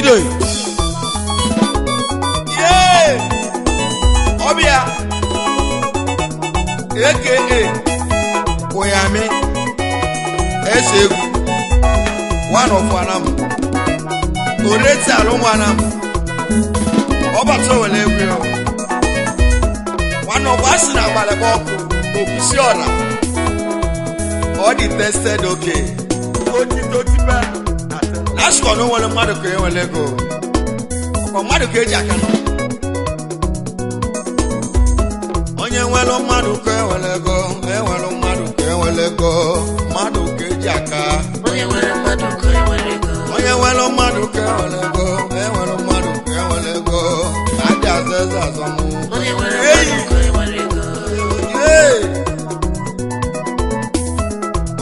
Kido. Yeah. Obia. AKA Unyami. Esegu. One of Wanam. Oreti Alumwanam. Obato Welebrio. One of us in Amalaboko. Opisiona. All the tested okay. Last one, no one Mmadu can let go. Mmadu can jakano. Onye Nwelu Mmadu can let go. Nwelu Mmadu can let go. Mmadu can jaka. Onye Nwelu Mmadu can let go. Onye Nwelu Mmadu can let go. Nwelu Mmadu can let go. Aja zaza zamu. Onye Nwelu Mmadu can let go. Hey.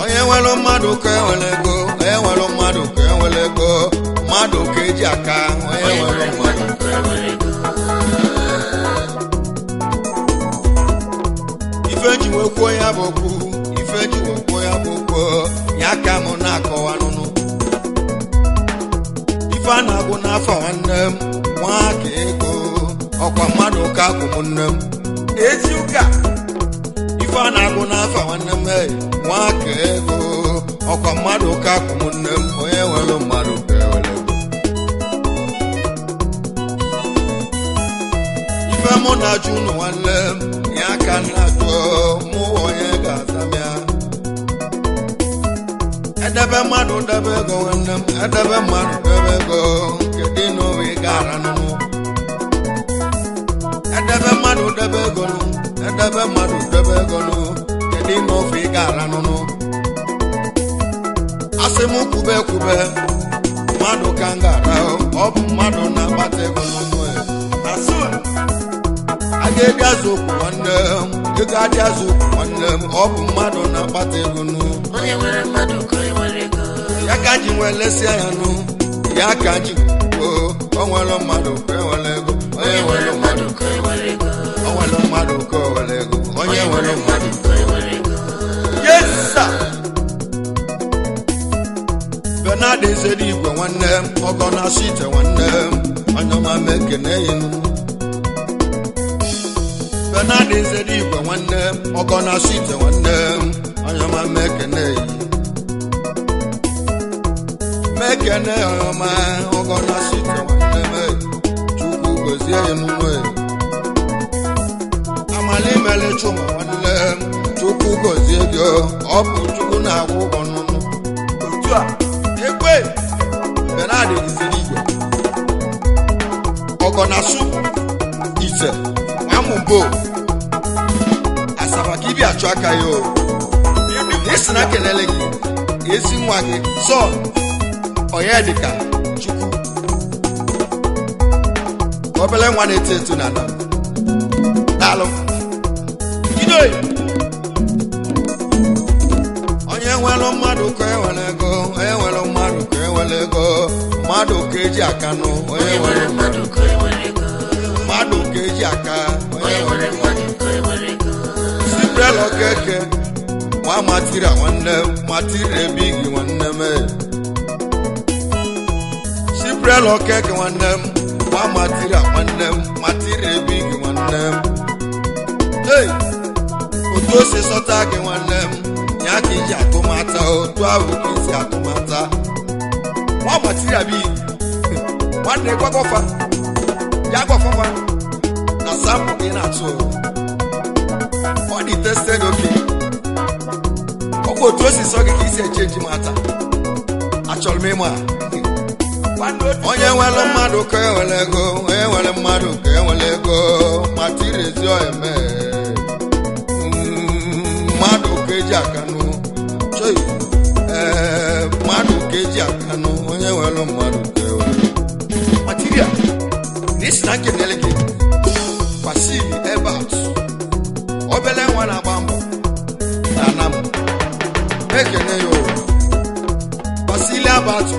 Onye Nwelu Mmadu can let go. Nwelu Mmadu can let go. Mmadu can jaka. Onye Nwelu Mmadu can let go. Ifeji wekwo ya boku. Ifeji wekwo ya boku. Nyaka mo na akọwa nunu. Ife na-agụ n'afọ nwanne m. Nwaka ego. Ọkwa mmadụ ka akwụ nne m. Ezi ụka. Ife na-agụ n'afọ nwanne m. Nwaka ego. Ọkwa mmadụ ka akwụ nne m. Onye nwere mmadụ ka ewele. Ife mụ na-ajụ unu nwanne m. Ya ka na-ajụ mụ onye ga-azamịa. Edebe mmadụ debe ego nwanne m. Edebe mmadụ debe ego. Kedu n'owe gara nụnụ. Edebe mmadụ debe ego nụ. Edebe mmadụ debe ego nụ. Kedu n'owe gara nụnụ. Asị m kwube kwube. Mmadụ ka m gara. Ọ bụ mmadụ na-akpata ego n'ụlọ ya. Asụ a ga-eji azụ okwu nwanne m. Ego adị azụ okwu nwanne m. Ọ bụ mmadụ na-akpata ego n'ụlọ. Onye nwere mmadụ ka nwere ego. Ya ka ji nwee lesịa ya nụ. Ya ka ji kwuo. O nwere mmadụ ka nwere ego. Onye nwere mmadụ ka nwere ego. O nwere mmadụ ka nwere ego. Onye nwere mmadụ ka nwere ego. Yes sir. Benadi zedi igwe nwanne m. Ọgọ na site nwanne m. Onye ọma m ekene yinu. Benadi zedi igwe nwanne m. Ọgọ na site nwanne m. Onye ọma m ekene yi. Mekene ọma ọgọ na site nwanne m. Chukwu gozie ya n'ụlọ. Amali mele chuma nwanne m. Chukwu gozie gị. Ọ bụ Chukwu na-agwụ ụgwọ n'ụlọ. Otu a. Ekwe. Benadi zedi igwe. Ọgọ na su. Ite. Amụbo. Asaba ka ibi achụ aka ya o. Esi na kelele gị. Ezi nwa gị. Sọ. Onye dịka Chukwu. Obele nwa na-eto eto na ala. Daalụ. Kido. Onye nwere mmadụ ka enwere ego. Onye nwere mmadụ ka enwere ego. Mmadụ ka eji aka nụ. Onye nwere mmadụ ka enwere ego. Mmadụ ka eji aka. Onye nwere mmadụ ka enwere ego. Sibrelo keke. Nwa matira nwanne m. Matira ebighi nwanne m. Sibrelo keke nwanne m. Nwa matira nwanne m. Matira ebighi nwanne m. Hey! Otu o si sọta gị nwanne m. Ya ka iji atụmata. Otu ahụ ka isi atụmata. Nwa matira bi. Nwanne gwagọfa. Ya gwafọfa. Na sampụ gị na-atụ. Ọ dị tested okay. Ọ bụ otu o si sọ gị ka isi echenji mata. Achọrọ m ịma. Onye nwere mmadụ ka enwere ego. Onye nwere mmadụ ka enwere ego. Matiri ezi eme. Mmadụ ka eji akanụ. Choi. Mmadụ ka eji akanụ. Onye nwere mmadụ ka enwere. Material. N'isi na nkenele gị. Pasili ebe atụ. Obele nwa na-agba mbọ. Na anam. Ekene yo. Pasili ebe atụ.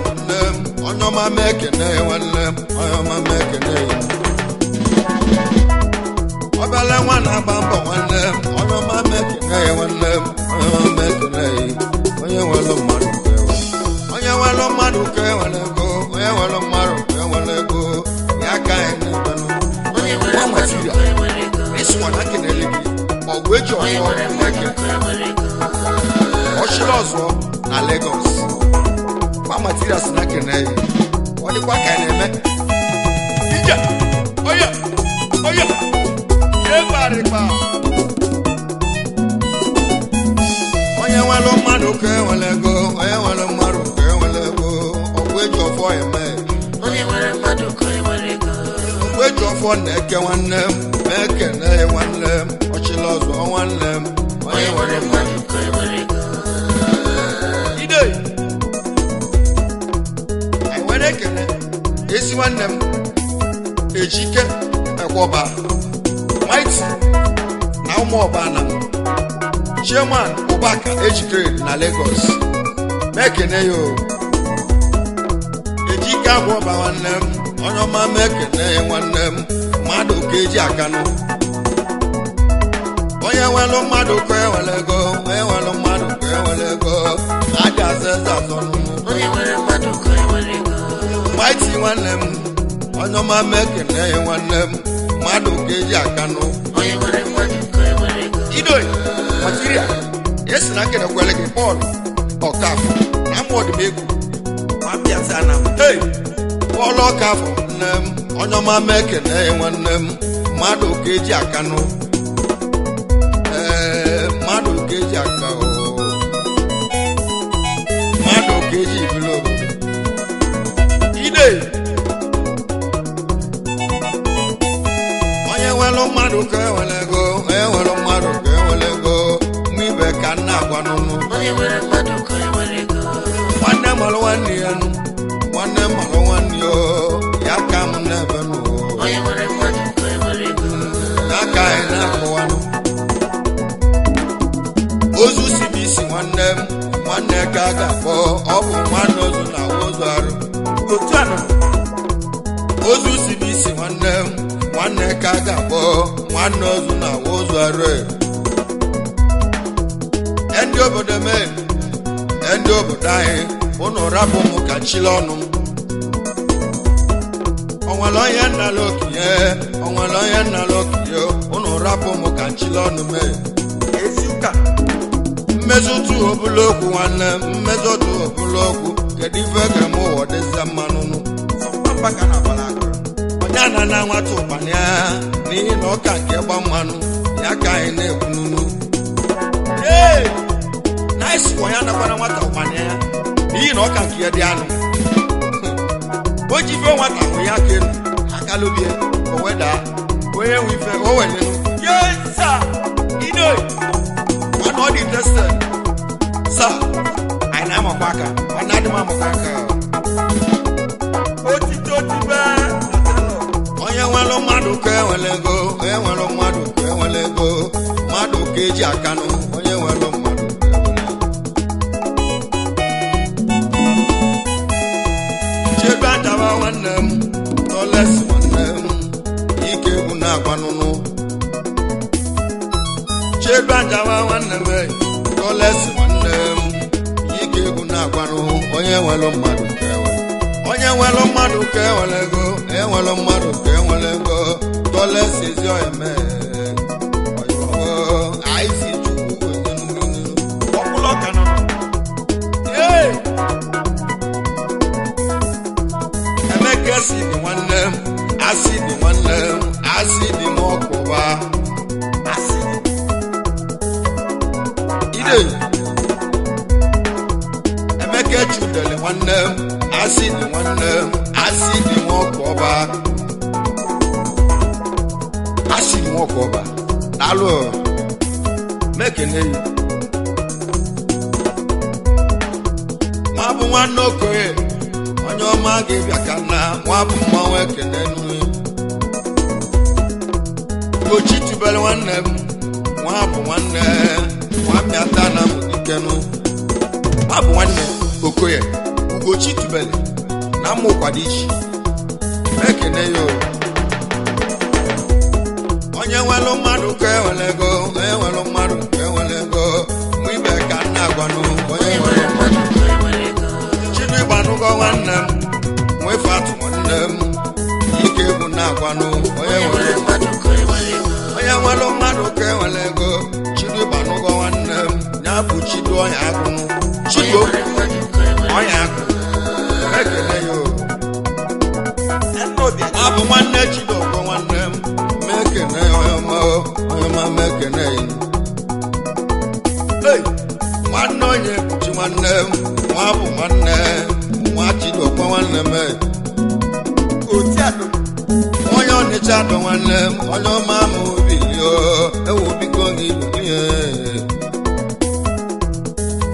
Onye ọma m ekene nwanne m. Onye ọma m ekene ya. Obele nwa na-agba mbọ nwanne m. Onye ọma m ekene ya nwanne m. Onye ọma m ekene ya. Onye nwere mmadụ ka enwere. Onye nwere mmadụ ka enwere ego. Onye nwere mmadụ ka enwere Ogwejo Eke Oshilozo na Lagos kwa materials na kene wadi kwa kaneme ija oya yebari pa onye nwelo Mmadu ke welego onye nwelo Mmadu ke welego Ogwejo fo eme onye nwere Mmadu ke welego Ogwejo fo na eke nwanne eke na nwanne Oshilozo nwanne onye nwere Mmadu ke welego ekene esi nwanne m ejike ekwoba mighty na ụmụọba na chairman ụbaka ejike na Lagos mekene yo ejike abụọba nwanne m onye ọma mekene nwanne m Mmadu ka eji akanụ onye nwelu Mmadu ka ewelego onye nwelu Mmadu ka ewelego aja azeza azọnụ onye nwere Mmadu ka ewelego mighty nwanne m onye ọma mekene nwanne m Mmadu ka eji akanụ onye nwere Mmadu ka ewelego idoi material esi na kene kwele gị Paul Okafọ na mmọdụmegwu mapịa sana hey Paul Okafọ nne m onye ọma mekene nwanne m Mmadu ka eji akanụ Mmadu ka eji aka Mmadu ka eji ibilo ide onye nwelu Mmadu ka ewelego onye nwelu Mmadu ka ewelego mwibe ka nna agwa n'ụnụ onye nwere Mmadu ka ewelego nwanne malụ nwanne ya nụ nwanne malụ nwanne ya ka m n'ebe nụ onye nwere Mmadu ka ewelego n'aka anyị na-akụwanụ ozu si bisi nwanne m nwanne ka a ga-akpọ ọ bụ nwanne ozu na ozu arụ otu anụ ozu si bisi nwanne m nwanne ka a ga-akpọ nwanne ozu na ozu arụ ndị obodo mee ndị obodo anyị ụnụ rapụ m ka chile ọnụ m onwere onye nnala okenye onwere onye nnala okenye ụnụ rapụ m ka chile ọnụ mee ezi ụka mmezutu obula okwu nwanne mmezutu obula okwu kedu ife ga-eme ụwa dịzịa mmanụ onye a na nwata ụkpana ya n'ihi na ọka nke gba mmanụ ya ka anyị na-ekwu n'unu naisi onye anakwara nwata ụkpana ya n'ihi na ọka nke ya dị anụ o ji ife nwata ahụ ya ka elu akalobie o weda onye nwe ife o welelu yesa idoi one all the tested sir I na amakwa aka ọ na-adị m amakwa aka otito tibe onye nwelu Mmadu ka ewelego onye nwelu Mmadu ka ewelego Mmadu ka eji akanụ onye nwelu Mmadu ka ewelego chebe ajaba nwanne m toles nwanne m ike egwu na-agwa n'ụnụ chebe ajaba nwanne m toles nwanne m ike egwu na-agwanụ onye nwelu Mmadu ka ewelego onye nwelu Mmadu ka ewelego enwelu Mmadu ka ewelego toles ezi eme aizi chukwu ọkpụlọ kanụ emeka si dị nwanne m asị dị nwanne m asị dị m ọkpụba ide emeka chudele nwanne m asị dị nwanne m asị dị m ọkpụba asị dị m ọkpụba daalụ mekene yi nwa bụ nwanne okoye onye ọma ga-ebịa ka na nwa bụ mmanwụ ekene nri Ugochi tubele nwanne m nwa bụ nwanne nwa mịata na m ikenu nwa bụ nwanne okoye Ugochi tubele na mma ụkwado ichi ekene yo onye nwelu Mmadu ka ewelego onye nwelu Mmadu ka ewelego mụ ibe ka nna agwanụ onye nwelu Mmadu ka ewelego chidu ịgbanụgo nwanne m nwefe atụ nwanne m ike egwu na-agwanụ onye nwelu Mmadu ka ewelego onye nwelu Mmadu ka ewelego onye agụnụ Chigo onye agụ ekele yo abụ nwanne Chidokwe nwanne m mekene onye ma mekene nwanne onye chi nwanne m nwa bụ nwanne nwa Chidokwe nwanne m onye Ọnịcha dụ nwanne m onye ọma ma obilio ewu biko gị bilie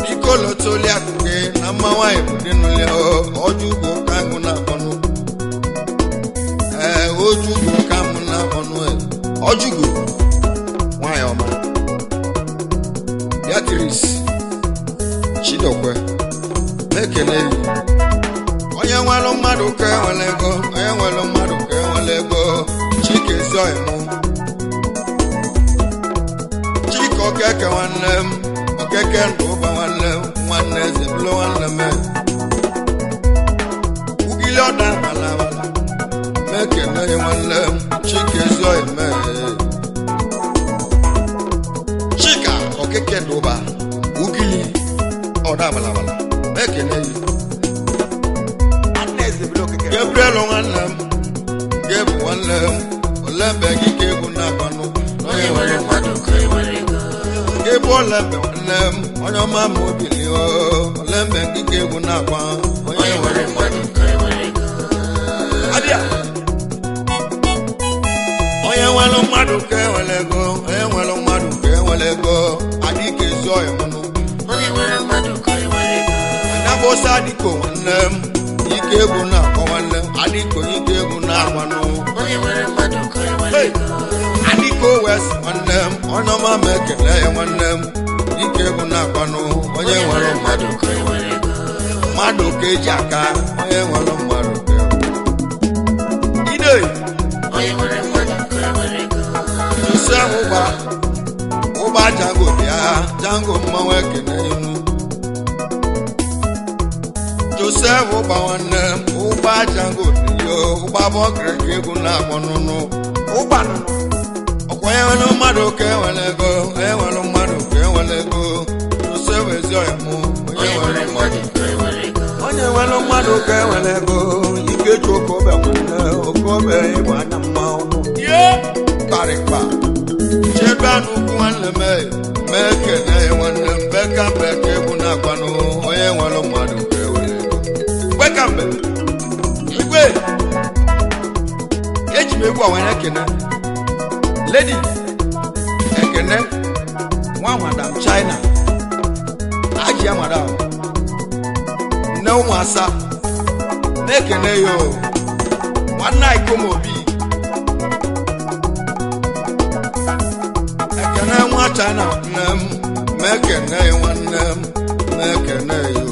biko lotoli akụ gị na mma nwaanyị bụ dị n'ụlọ ọjọ ugbo ka ahụ na-akpọnụ oju ugbo ka mụ na-akpọnụ ọjụgo nwaanyị ọma Beatrice Chidokwe ekele onye nwere mmadụ ka enwere ego onye nwere mmadụ ka enwere ego Chikezi ọyịmụ Chike Okeke nwanne m Okeke ndụ ụba nwanne m nwanne eze bụlụ nwanne m ugili ọda balabala mekene nwanne m Chikezi ọyịmụ Chika Okeke ndụ ụba ugili ọda balabala mekene Gabriel nwanne m Gebu nwanne m olembe gị ka egwu na-agbanụ onye nwere mmadụ ka enwere ego Gebu olembe nwanne m onye ọma ma obili olembe gị ka egwu na-agba onye nwere mmadụ ka enwere ego abịa onye nwere mmadụ ka enwere ego onye nwere mmadụ ka enwere ego adịka ezi ọya mụnụ onye nwere mmadụ ka enwere ego anabosa adịko nwanne m ike egwu na-akpọ nwanne m adịko ike egwu na-agbanụ onye nwere mmadụ ka enwere ego adịko west nwanne m onye ọma ma ekele ya nwanne m ike egwu na-agbanụ onye nwere mmadụ ka enwere ego mmadụ ka eji aka onye nwere mmadụ ka ide onye nwere mmadụ ka enwere ego Joseph ụba Jango bịa Jango mmanwụ ekele inu Joseph ụba nwanne m ụba Jango yo ụba bọkịrị ka egwu na-akpọ nụnụ ụba ọkwa onye nwere mmadụ ka enwere ego onye nwere mmadụ ka enwere ego Joseph ezi ọyịmụ onye nwere mmadụ ka enwere ego onye nwere mmadụ ka enwere ego Ikechi Okobe nwanne Okobe ịbụ anya mma ọnụ karịkpa chebe n'ukwu nwanne m mekene nwanne m beka egwu na-akpanụ onye nwere mmadụ ka enwere ego Wekambe igwe eji m egwu awanye ekene Lady ekene nwa Madam China ajia madam nne ụmụ asa na-ekene yo nwanne Ikomobi ekene nwa China nne m mekene nwanne m mekene yo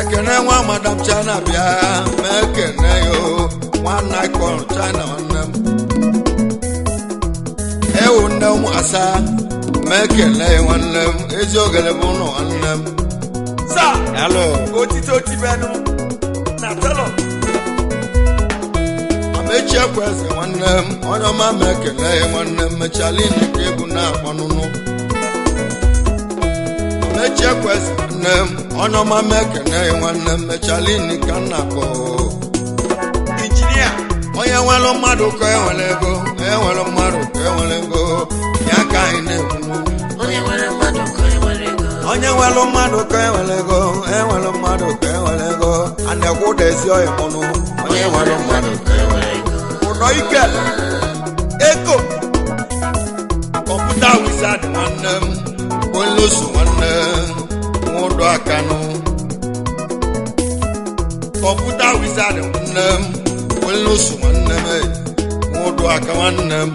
ekene nwa Madam China bịa mekene yo nwanne Ikomobi China nwanne m ewu nne ụmụ asa mekene nwanne m ezi ogele bụ ụlọ nwanne m sa hello otito tibenu na telo amechi ekweze nwanne m onye ọma mekene nwanne m mechalin ka egwu na-akpọ nụnụ amechi ekweze nwanne m onye ọma mekene nwanne m mechalin ka m na-akpọ injinia onye nwere mmadụ ka enwere ego enwere mmadụ ka enwere ego ya ka anyị na-ekwu onye nwere mmadụ ka enwere ego onye nwere mmadụ ka enwere ego enwere mmadụ ka enwere ego a na-ekwu ụdezi ọya mụnụ onye nwere mmadụ ka enwere ego ụdọ ike ego kọmputa wizard nwanne m onyelusu nwanne nwụdụ akanụ kọmputa wizard nwanne m onyelusu nwanne m nwụdụ aka nwanne m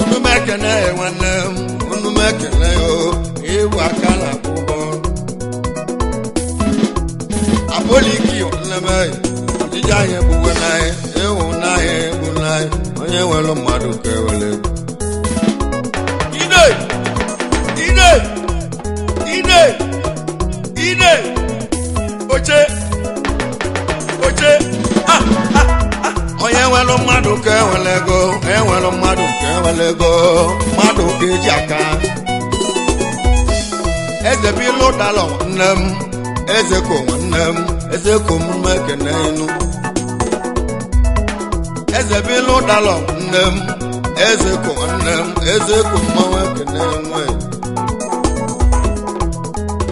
unu mekene nwanne m unu mekene yo ewu aka na akwụkwọ apoliki nwanne m ojije anyị egbuwe n'anyị ewu n'ahịa egbu n'anyị onye nwere mmadụ ka ewere ide oche onye nwere mmadụ ka enwere ego enwere mmadụ ka enwere ego mmadụ ka eji aka eze bilu dalọ nne m eze ko nwanne m eze ko m mekene inu eze bilu dalọ nne m eze ko nwanne m eze ko mmanwụ ekene enwe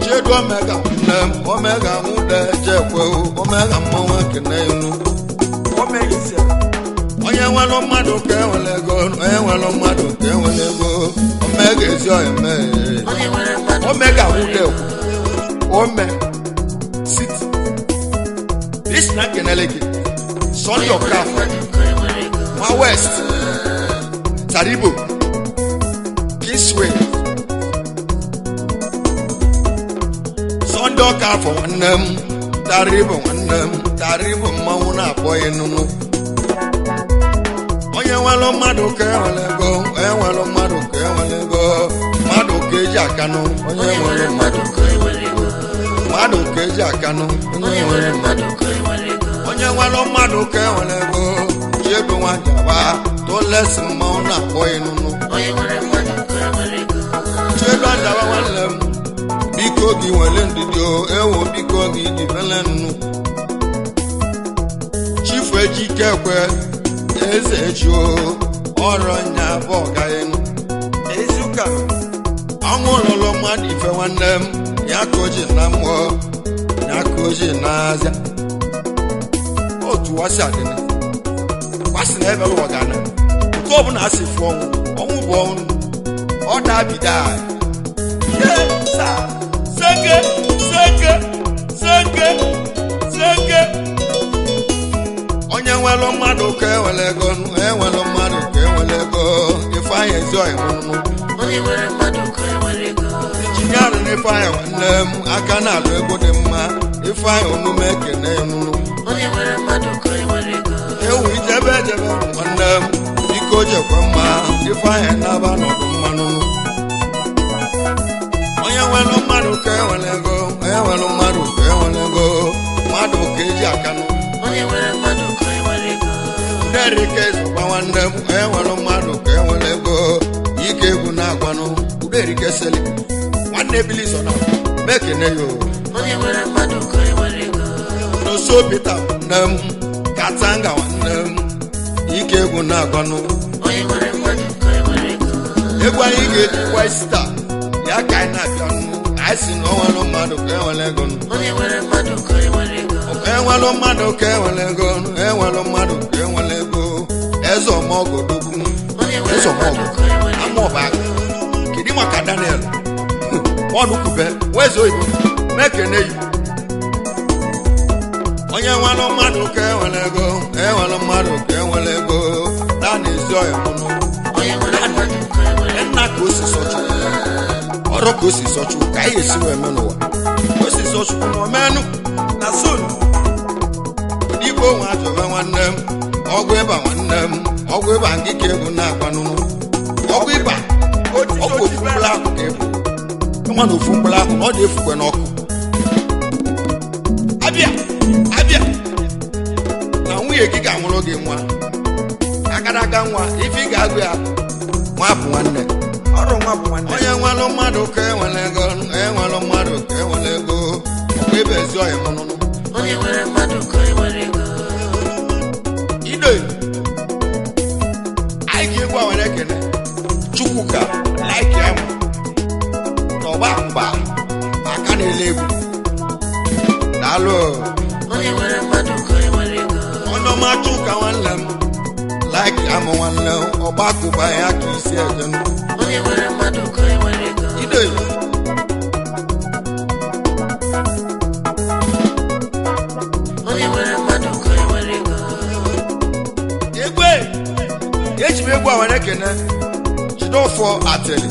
chedu omega nne m omega nwude jekwe omega mmanwụ ekene inu omega ise onye nwere mmadụ ka enwere ego onye nwere mmadụ ka enwere ego omega ezi eme omega nwude ome sit this na kenelegi son of calf ma west taribo kisway son of calf nwanne m taribo mmanwụ na-akpọ ịnụnụ onye nwere mmadụ ka enwere ego enwere mmadụ ka enwere ego mmadụ ka eji akanụ onye nwere mmadụ ka enwere ego mmadụ ka eji akanụ onye nwere mmadụ ka enwere ego onye nwere mmadụ ka enwere ego chebe nwajaba tolesi mmanwụ na-akpọ ịnụnụ onye nwere mmadụ ka enwere ego chebe njaba nwanne m biko gị nwere ndidi ewo biko gị dibele nnu chifu ejike ekwe eze echi ọrụ nya bụ ọgaghịnụ ezuka ọnwụ lụlụ mmadụ ife nwanne m ya ka oji na mmụọ ya ka oji n'azịa otu wasi adịna kwasị na ebe lụwa gana otu ọbụla asị fụ ọnwụ bụ ọnwụ ọ dabida seke onye nwere mmadụ ka enwere ego enwere mmadụ ka enwere ego ifeanyị ezi ọhịmụmụ onye nwere mmadụ ka enwere ego ijinyarị na ifeanyị nwanne m aka na-alụ ego dị mma ifeanyị onume ekene enunu onye nwere mmadụ ka enwere ego ewu ijebe nwanne m biko jekwe mma ifeanyị naba n'ọdụ mmanụ onye nwere mmadụ ka enwere ego enwere mmadụ ka enwere ego mmadụ ka eji akanụ onye nwere mmadụ ka enwere ego uderike zụkwa nwanne m enwere mmadụ ka enwere ego ike egwu na-agwanụ uderike seli nwanne biliso na mekene yo onye nwere mmadụ ka enwere ego n'oso pita nne m katanga nwanne m ike egwu na-agwanụ onye nwere mmadụ ka enwere ego egwu anyị ga-ejikwa ista ya ka anyị na-abịa anyị si na onwere mmadụ ka enwere ego onye nwere mmadụ ka enwere ego enwere mmadụ ka enwere ego enwere mmadụ ka enwere ego eze ọmọgodogwu eze ọmọgọ amaọba kedu maka Daniel ọnụkwube weze oyibo mekene yi onye nwere mmadụ ka enwere ego enwere mmadụ ka enwere ego dana ezi ọya mụnụ nna ka o si sọchụ ọrụ ka o si sọchụ ka anyị esi wee mee n'ụwa o si sọchụ n'omenụ na zonu igbo nwe ajọba nwanne m ọgwụ ịba nwanne m ọgwụ ịba ngike egwu na-agbanụ ọgwụ ịba ọgwụ ofu mkpụrụ ahụ ka ebu nwa na ofu mkpụrụ ahụ na ọ na-efukwe n'ọkụ abịa na nwunye gị ga-anwụrụ gị nwa agadaga nwa ife ị ga-agụ ya nwa bụ nwanne ọrụ nwa bụ nwanne onye nwere mmadụ ka enwere ego enwere mmadụ ka enwere ego ọgwụ ịba ezi ọhịa mụnụnụ onye nwere mmadụ ka enwere ego ido anyị ga-egwu a were ekene chukwu ka laiki amụ n'ọgba mgba aka na-ele egwu daalụ onye nwere mmadụ ka enwere ego onye ọma chuka nwanne m laiki amụ nwanne ọgba kụba ya ka isi eje onye nwere mmadụ ka enwere ego ido eji m egwu a were ekene jide ọfọ ateli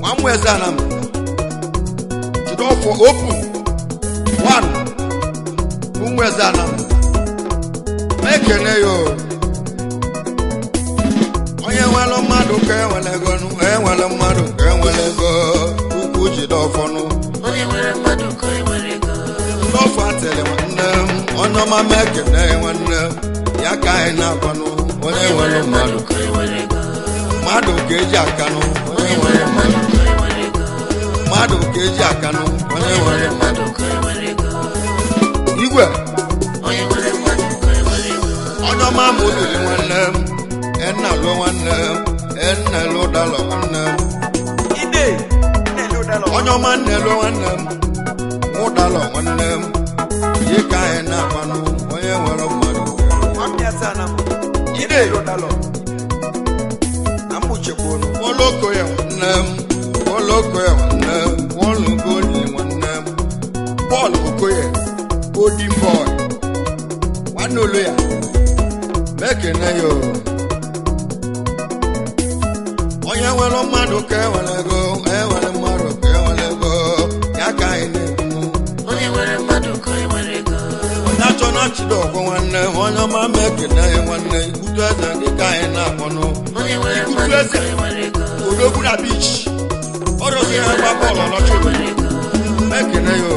nwa mmụ eze ana m jide ọfọ opu 1 ụmụ eze ana m ma ekene yo onye nwere mmadụ ka enwere ego enwere mmadụ ka enwere ego ukwu jide ọfọnụ onye nwere mmadụ ka enwere ego jide ọfọ ateli nwanne m onye ọma ma ekene nwanne m ya ka anyị na-akwanụ onye nwere mmadụ mmadụ ka eji akanụ onye nwere mmadụ mmadụ ka eji akanụ onye nwere mmadụ igwe onye ọma ma olili nwanne m enna lụ nwanne m enna lụ dalọ nwanne m onye ọma nna lụ nwanne m mụ dalọ nwanne m ihe ka anyị na-akwanụ onye nwere mmadụ ide oloko ya nwanne m oloko ya nwanne m olugo ni nwanne m Paul Okoye golden boy nwanne olu ya mekene yo onye nwere mmadụ ka enwere ego enwere mmadụ ka enwere ego ya ka anyị na-ekwu onye nwere mmadụ ka enwere ego onye achọ na chido ọgwụ nwanne onye ọma mekene ya nwanne ikutu eze dị ka anyị na-akpọnụ ikutu eze odogwu na beach ọrụzi ya gba bọọlụ ọlọchị mekene yo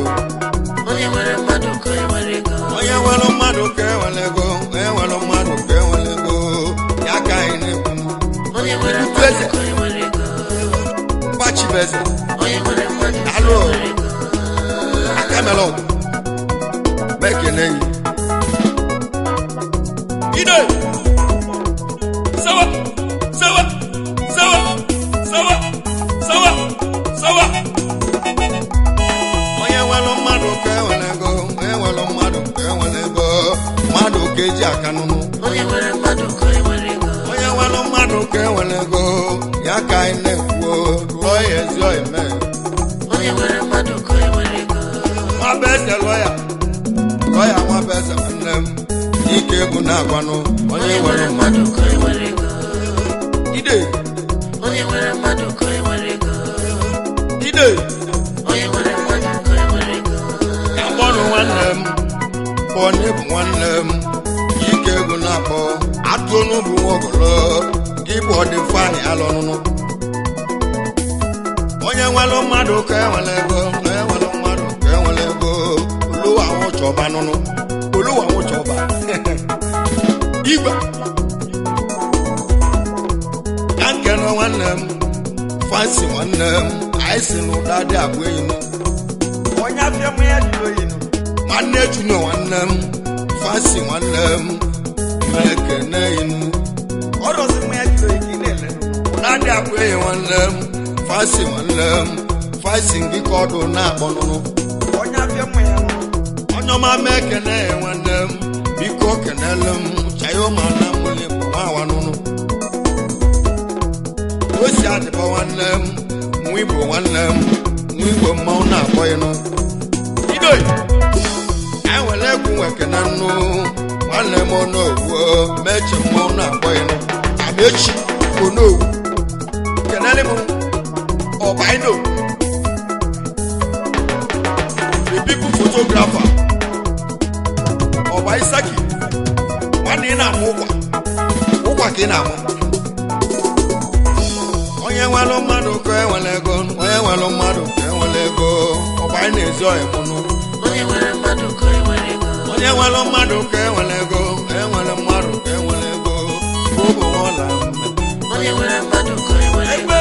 onye nwere mmadụ ka enwere ego onye nwere mmadụ ka enwere ego enwere mmadụ ka enwere ego ya ka anyị na-ekwu onye nwere mmadụ ka enwere ego mgbachibeze onye nwere mmadụ alụ akamelo mekene yi ide sawa sawa sawa sawa sawa sawa onye nwere mmadụ ka enwere ego enwere mmadụ ka enwere ego mmadụ ka eji aka n'ụnụ onye nwere mmadụ ka enwere ego onye nwere mmadụ ka enwere ego ya ka anyị na-ekwu lụọ ya ezi eme onye nwere mmadụ ka enwere ego nwa bụ eze lọya nwa bụ eze nwanne m ike egwu na-agwanụ onye nwere mmadụ ka enwere ego ide onye nwere mmadụ ka enwere ego ide onye nwere mmadụ ka enwere ego ya kpọnụ nwanne m onye bụ nwanne m ike egwu na-akpọ atụ n'ubu nwogolo gị bụ ọdịfanyị alọnụnụ onye nwere mmadụ ka enwere ego enwere mmadụ ka enwere ego oluwa nwụchọba nụnụ oluwa nwụchọba igwe ka nkene nwanne m fansi nwanne m anyị si n'ụda dị abụọ inu onye afịa m ya jụrụ inu nwanne juno nwanne m fansi nwanne m mekene inu ọrọzi m ya jụrụ ike na-ele ụda dị abụọ enyi nwanne m fansi nwanne m fansi ngị ka ọdụ na-akpọ nụnụ onye afịa m ya onye ọma mekene ya nwanne m biko kenele m chayo ma na mụli bụ nwawa nụnụ o si adịba nwanne m nwa igbo nwanne m nwa igbo mmanwụ na-akpọ ịnụ idoi enwere egwu nwekene nnụ nwanne m onowu mechi mmanwụ na-akpọ ịnụ amechi onowu kenele m ọbaino the people photographer ọba isaki nwanne ị na-amụ ụkwa ka ị na-amụ onye nwere mmadụ ka enwere ego onye nwere mmadụ ka enwere ego ọba anyị na-ezi ọhịa mụnụ onye nwere mmadụ ka enwere ego onye nwere mmadụ ka enwere ego enwere mmadụ ka enwere ego obo ọla mme onye nwere mmadụ ka enwere ego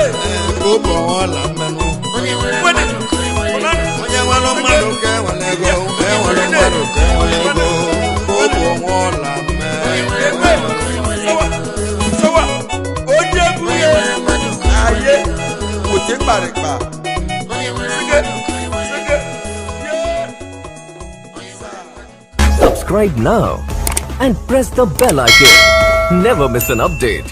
obo ọla mmenụ onye nwere mmadụ ka enwere ego onye nwere mmadụ ka enwere ego enwere mmadụ ka enwere ego obo ọla mme sawa onye bụ aye òtí pàrìpà. Subscribe now and press the bell icon. Never miss an update.